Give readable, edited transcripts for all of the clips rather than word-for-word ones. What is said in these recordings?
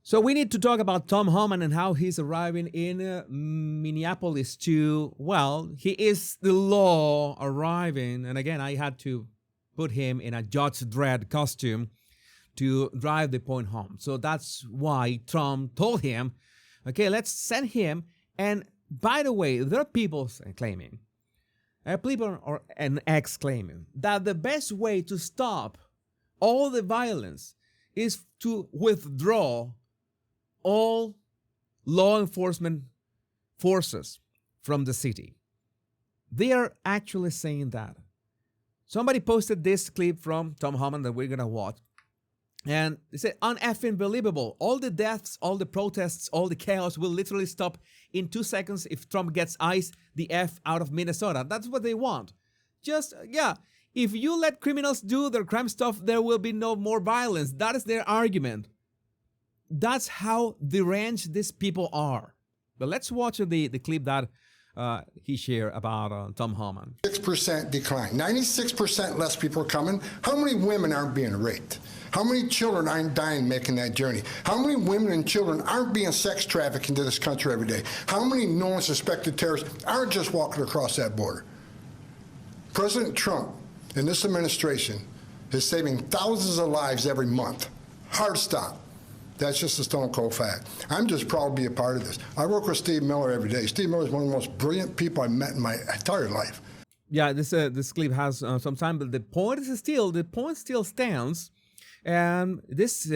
So we need to talk about Tom Homan and how he's arriving in Minneapolis to, well, he is the law arriving. And again, I had to put him in a Judge Dredd costume to drive the point home. So that's why Trump told him, okay, let's send him. And by the way, there are people claiming, an ex claiming that the best way to stop all the violence is to withdraw all law enforcement forces from the city. They are actually saying that. Somebody posted this clip from Tom Homan that we're going to watch. And they said, uneffing believable. All the deaths, all the protests, all the chaos will literally stop in 2 seconds if Trump gets ICE the F out of Minnesota. That's what they want. Just, yeah, if you let criminals do their crime stuff, there will be no more violence. That is their argument. That's how deranged these people are. But let's watch the clip that he shared about Tom Homan. 6% decline. 96% less people are coming. How many women aren't being raped? How many children aren't dying making that journey? How many women and children aren't being sex trafficked into this country every day? How many known suspected terrorists aren't just walking across that border? President Trump and this administration is saving thousands of lives every month. Hard stop. That's just a stone cold fact. I'm just proud to be a part of this. I work with Steve Miller every day. Steve Miller is one of the most brilliant people I've met in my entire life. Yeah, this clip has some time, but the point still stands. And this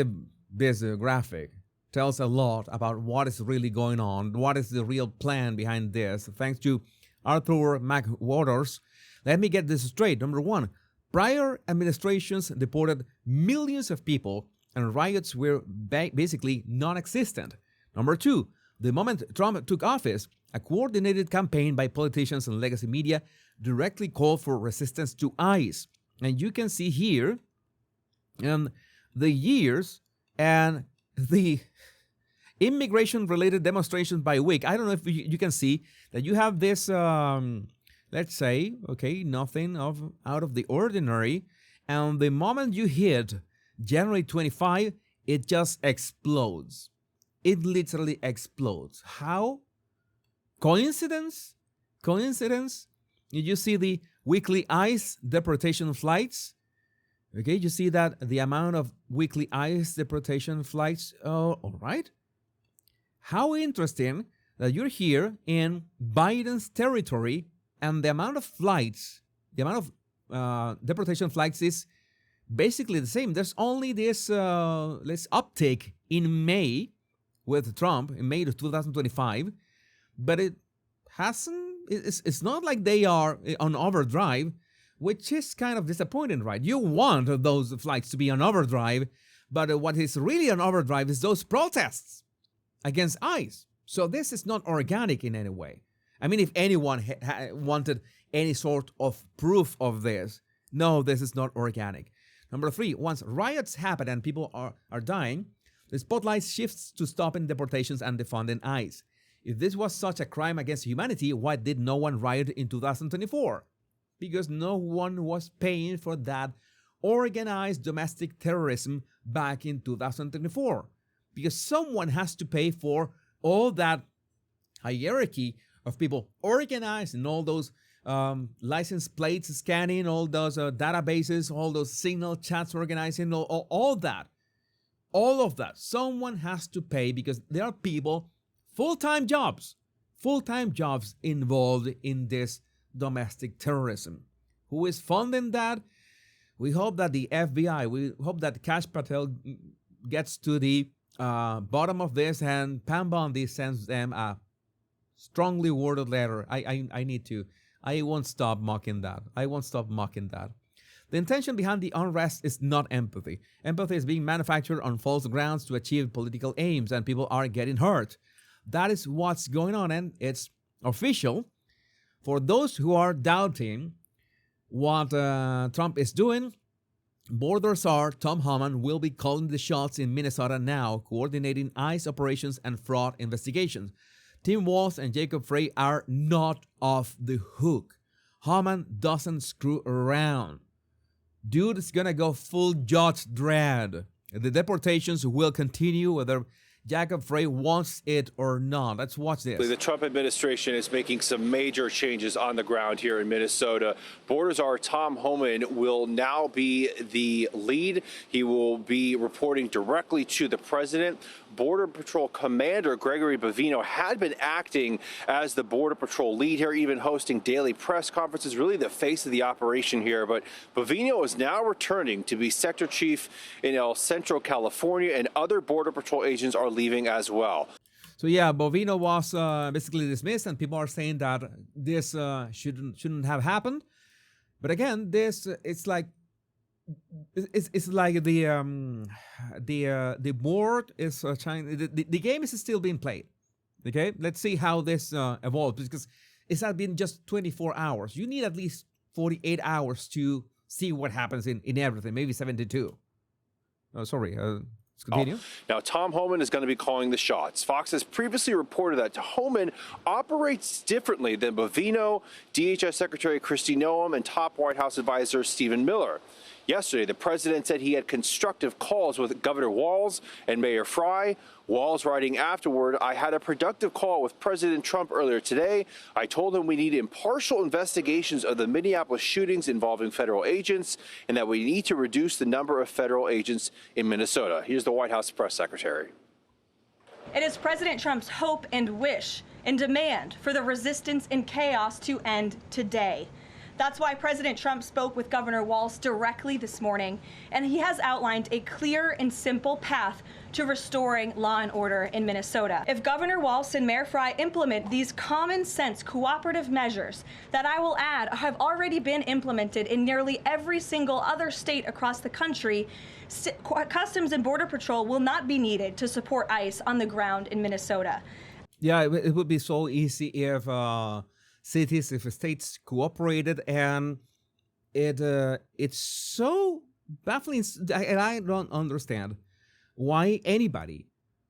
graphic tells a lot about what is really going on, what is the real plan behind this. Thanks to Arthur McWaters. Let me get this straight. Number one, prior administrations deported millions of people and riots were basically non-existent. Number two, the moment Trump took office, a coordinated campaign by politicians and legacy media directly called for resistance to ICE. And you can see here the years and the immigration-related demonstrations by week. I don't know if you can see that you have this, let's say, okay, nothing out of the ordinary. And the moment you hit January 25, it just explodes. It literally explodes. How? Coincidence? Coincidence? You see the weekly ICE deportation flights? Okay, you see that the amount of weekly ICE deportation flights, all right. How interesting that you're here in Biden's territory and the amount of flights, the amount of deportation flights is basically the same. There's only this uptake in May with Trump, in May of 2025, but it's not like they are on overdrive, which is kind of disappointing, right? You want those flights to be on overdrive, but what is really on overdrive is those protests against ICE. So this is not organic in any way. I mean, if anyone wanted any sort of proof of this, no, this is not organic. Number three, once riots happen and people are dying, the spotlight shifts to stopping deportations and defunding ICE. If this was such a crime against humanity, why did no one riot in 2024? Because no one was paying for that organized domestic terrorism back in 2024. Because someone has to pay for all that hierarchy of people organized and all those license plates scanning, all those databases, all those signal chats organizing, all that. All of that. Someone has to pay because there are people, full-time jobs involved in this domestic terrorism. Who is funding that? We hope that the FBI, we hope that Kash Patel gets to the bottom of this and Pam Bondi sends them a strongly worded letter. I won't stop mocking that. The intention behind the unrest is not empathy. Empathy is being manufactured on false grounds to achieve political aims, and people are getting hurt. That is what's going on, and it's official. For those who are doubting what Trump is doing, border czar Tom Homan will be calling the shots in Minnesota now, coordinating ICE operations and fraud investigations. Tim Walz and Jacob Frey are not off the hook. Homan doesn't screw around. Dude is gonna go full Judge Dredd. The deportations will continue whether Jacob Frey wants it or not. Let's watch this. The Trump administration is making some major changes on the ground here in Minnesota. Border Czar Tom Homan will now be the lead. He will be reporting directly to the president. Border Patrol Commander Gregory Bavino had been acting as the Border Patrol lead here, even hosting daily press conferences, really the face of the operation here. But Bavino is now returning to be Sector Chief in El Centro, California, and other Border Patrol agents are leaving as well. So yeah, Bovino was basically dismissed, and people are saying that this shouldn't have happened. But again, this it's like the board is trying. The game is still being played. Okay, let's see how this evolves, because it's not been just 24 hours. You need at least 48 hours to see what happens in everything. Maybe 72. Oh, sorry. Let's continue. Now, Tom Homan is going to be calling the shots. Fox has previously reported that Homan operates differently than Bavino, DHS Secretary Kristi Noem, and top White House advisor Stephen Miller. Yesterday, the president said he had constructive calls with Governor Walz and Mayor Frey. Walz writing afterward, "I had a productive call with President Trump earlier today. I told him we need impartial investigations of the Minneapolis shootings involving federal agents and that we need to reduce the number of federal agents in Minnesota." Here's the White House press secretary. It is President Trump's hope and wish and demand for the resistance and chaos to end today. That's why President Trump spoke with Governor Walz directly this morning, and he has outlined a clear and simple path to restoring law and order in Minnesota. If Governor Walz and Mayor Frey implement these common sense cooperative measures that, I will add, have already been implemented in nearly every single other state across the country, Customs and Border Patrol will not be needed to support ICE on the ground in Minnesota. Yeah, it would be so easy if cities, if states cooperated, and it's so baffling, and I don't understand why anybody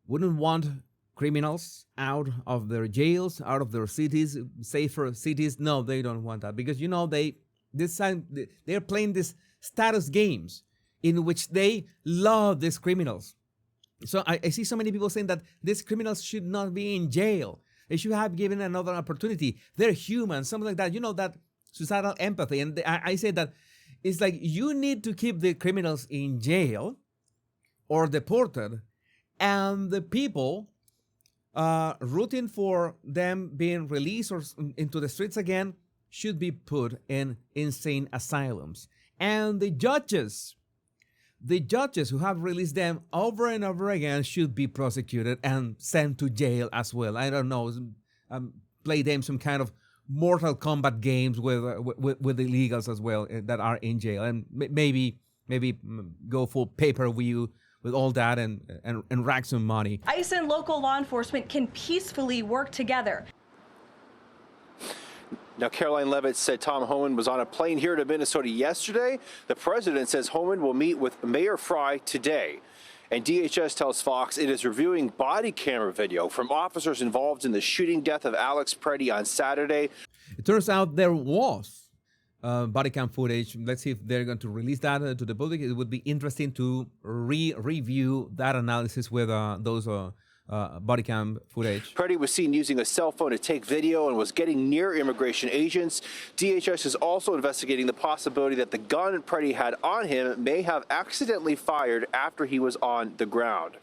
wouldn't want criminals out of their jails, out of their cities, safer cities. No, they don't want that, because they're playing these status games in which they love these criminals. So I see so many people saying that these criminals should not be in jail. They should have given another opportunity. They're human, something like that. That societal empathy. And I say that it's like you need to keep the criminals in jail or deported, and the people rooting for them being released or into the streets again should be put in insane asylums. And the judges who have released them over and over again should be prosecuted and sent to jail as well. I don't know, play them some kind of Mortal Kombat games with illegals as well that are in jail, and maybe go full pay-per-view with all that and rack some money. ICE and local law enforcement can peacefully work together. Now, Caroline Levitt said Tom Homan was on a plane here to Minnesota yesterday. The president says Homan will meet with Mayor Frey today. And DHS tells Fox it is reviewing body camera video from officers involved in the shooting death of Alex Preddy on Saturday. It turns out there was body cam footage. Let's see if they're going to release that to the public. It would be interesting to review that analysis with those body cam footage. Preddy was seen using a cell phone to take video and was getting near immigration agents. DHS is also investigating the possibility that the gun Preddy had on him may have accidentally fired after he was on the ground.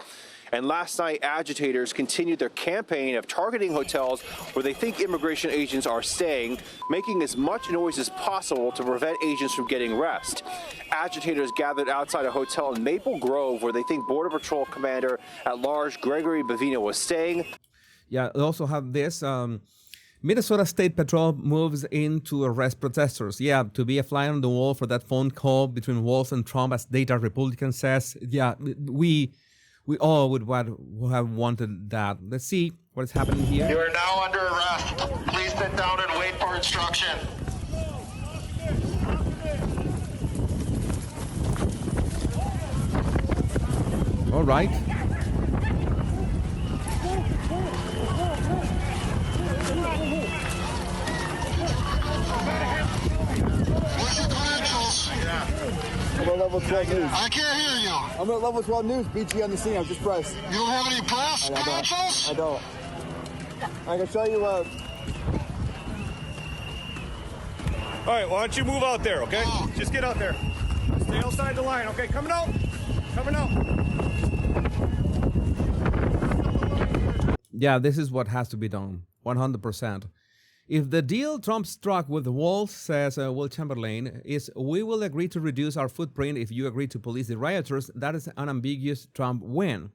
And last night, agitators continued their campaign of targeting hotels where they think immigration agents are staying, making as much noise as possible to prevent agents from getting rest. Agitators gathered outside a hotel in Maple Grove where they think Border Patrol Commander at Large Gregory Bavino was staying. Yeah, they also have this. Minnesota State Patrol moves in to arrest protesters. Yeah, to be a fly on the wall for that phone call between Walz and Trump, as Data Republican says. Yeah, we all would have wanted that. Let's see what is happening here. You are now under arrest. Please sit down and wait for instruction. All right. Where's your credentials? Yeah. I'm at level 12 news. I can't hear you. I'm at level 12 news. BG on the scene. I'm just pressed. You don't have any press credentials? I don't. I can show you. All right, why don't you move out there, okay? Just get out there. Stay outside the line, okay? Coming out. Coming out. Yeah, this is what has to be done, 100%. If the deal Trump struck with Walz, says Will Chamberlain, is we will agree to reduce our footprint if you agree to police the rioters, that is an ambiguous Trump win.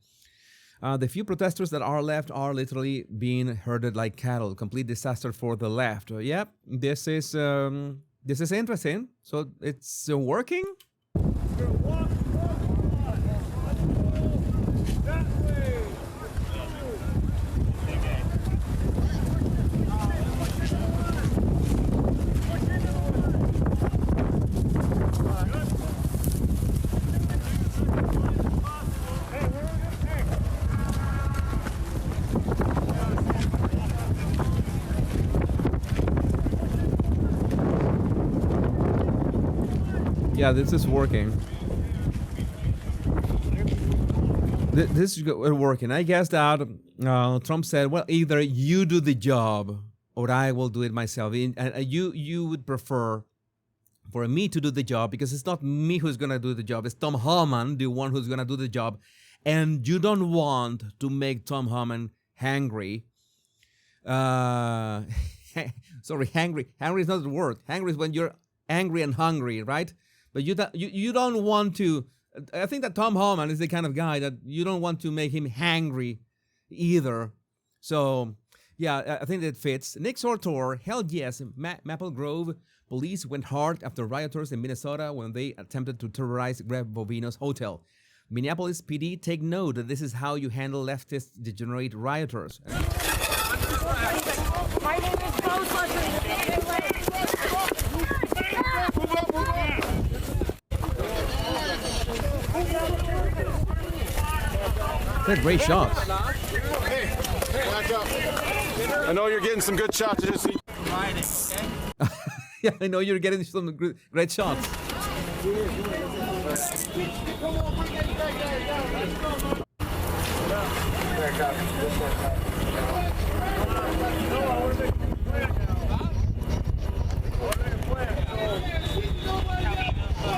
The few protesters that are left are literally being herded like cattle. Complete disaster for the left. Yep, this is interesting. So it's working. Yeah, this is working. This is working. I guess that Trump said, well, either you do the job or I will do it myself. And you would prefer for me to do the job because it's not me who's going to do the job. It's Tom Homan, the one who's going to do the job. And you don't want to make Tom Homan hangry. Sorry, hangry. Hangry is not the word. Hangry is when you're angry and hungry, right? But you don't want to. I think that Tom Homan is the kind of guy that you don't want to make him hangry either. So, yeah, I think that fits. Nick Sortor, hell yes, Maple Grove police went hard after rioters in Minnesota when they attempted to terrorize Greg Bovino's hotel. Minneapolis PD, take note that this is how you handle leftist degenerate rioters. My name is They're great shots. I know you're getting some good shots. Yeah, I know you're getting some great shots.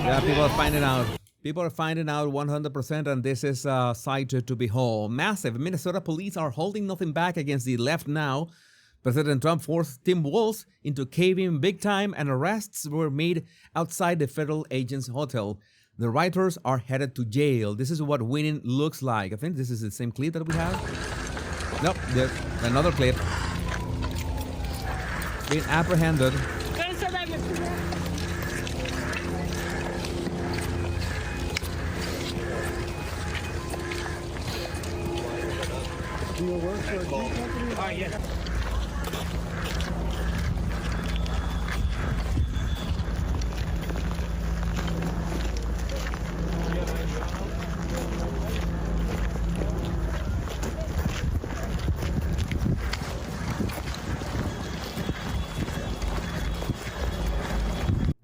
Yeah, people are finding out. People are finding out 100%, and this is a sight to behold. Massive. Minnesota police are holding nothing back against the left now. President Trump forced Tim Walz into caving big time, and arrests were made outside the federal agent's hotel. The rioters are headed to jail. This is what winning looks like. I think this is the same clip that we have. Nope, there's another clip. Being apprehended. Do you work for a tea company? Yeah.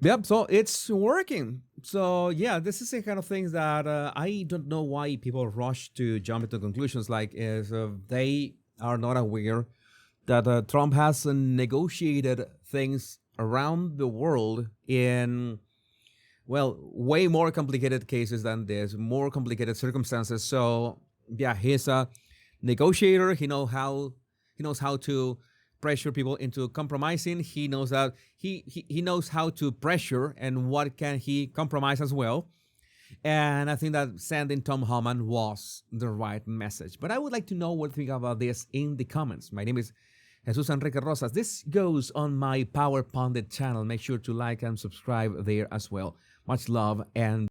Yep, so it's working. So yeah, this is the kind of things that I don't know why people rush to jump into conclusions like if they are not aware that Trump has negotiated things around the world in, well, way more complicated cases than this, more complicated circumstances. So yeah, he's a negotiator. He knows how to pressure people into compromising. He knows that he knows how to pressure and what can he compromise as well. And I think that sending Tom Homan was the right message. But I would like to know what you think about this in the comments. My name is Jesus Enrique Rosas. This goes on my Power Pundit channel. Make sure to like and subscribe there as well. Much love and